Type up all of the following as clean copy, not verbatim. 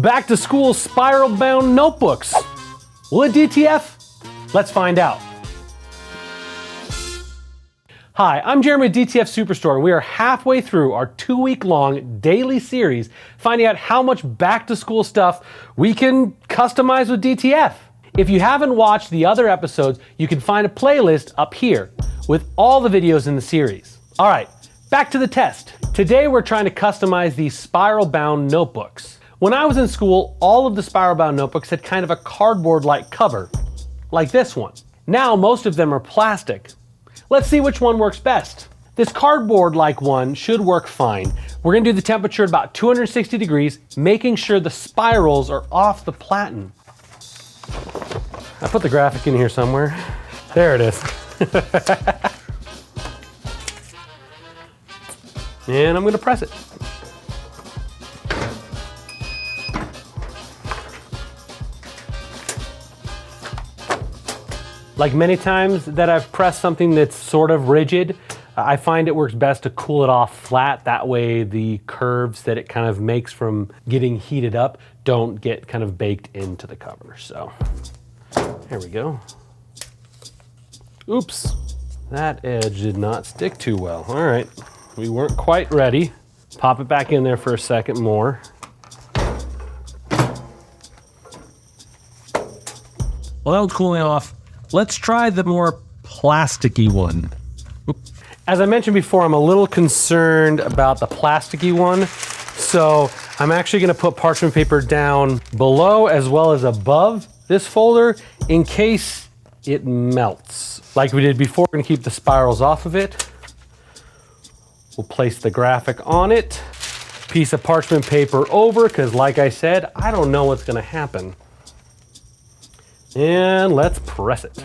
back to school spiral bound notebooks. Will it DTF? Let's find out. Hi, I'm Jeremy at DTF Superstore, and we are halfway through our 2-week-long daily series finding out how much back-to-school stuff we can customize with DTF. If you haven't watched the other episodes, you can find a playlist up here with all the videos in the series. All right, back to the test. Today we're trying to customize these spiral-bound notebooks. When I was in school, all of the spiral-bound notebooks had kind of a cardboard-like cover, like this one. Now most of them are plastic. Let's see which one works best. This cardboard-like one should work fine. We're gonna do the temperature at about 260 degrees, making sure the spirals are off the platen. I put the graphic in here somewhere. There it is. And I'm gonna press it. Like many times that I've pressed something that's sort of rigid, I find it works best to cool it off flat. That way the curves that it kind of makes from getting heated up don't get kind of baked into the cover. So there we go. Oops, that edge did not stick too well. All right, we weren't quite ready. Pop it back in there for a second more. Well, that was cooling off. Let's try the more plasticky one. As I mentioned before, I'm a little concerned about the plasticky one. So I'm actually gonna put parchment paper down below as well as above this folder in case it melts. Like we did before, we're gonna keep the spirals off of it. We'll place the graphic on it. Piece of parchment paper over, because like I said, I don't know what's gonna happen. And let's press it.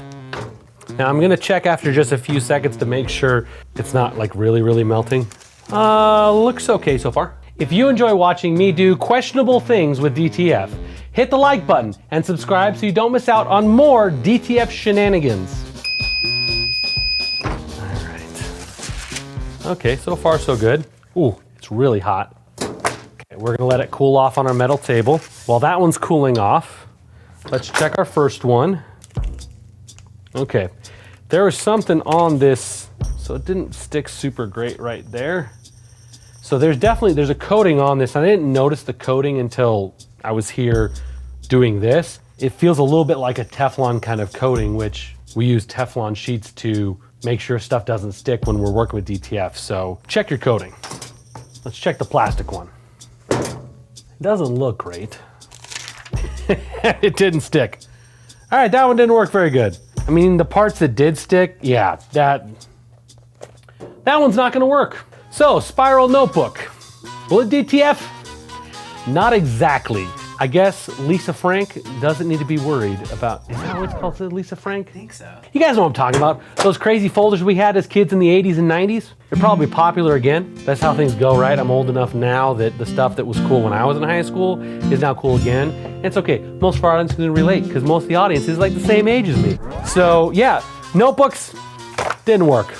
Now I'm gonna check after just a few seconds to make sure it's not like really melting. Looks okay so far. If you enjoy watching me do questionable things with DTF, hit the like button and subscribe so you don't miss out on more DTF shenanigans. All right. Okay, so far so good. Ooh, it's really hot. Okay, we're gonna let it cool off on our metal table. While that one's cooling off, let's check our first one. Okay, there was something on this, so it didn't stick super great right there. So there's a coating on this. I didn't notice the coating until I was here doing this. It feels a little bit like a Teflon kind of coating, which we use Teflon sheets to make sure stuff doesn't stick when we're working with DTF. So check your coating. Let's check the plastic one. It doesn't look great. It didn't stick. All right, that one didn't work very good. I mean, the parts that did stick, yeah, that one's not gonna work. So, spiral notebook. Will it DTF? Not exactly. I guess Lisa Frank doesn't need to be worried about, is that what it's called, Lisa Frank? I think so. You guys know what I'm talking about. Those crazy folders we had as kids in the 80s and 90s? They're probably popular again. That's how things go, right? I'm old enough now that the stuff that was cool when I was in high school is now cool again. And it's okay, most of our audience can relate because most of the audience is like the same age as me. So yeah, notebooks didn't work.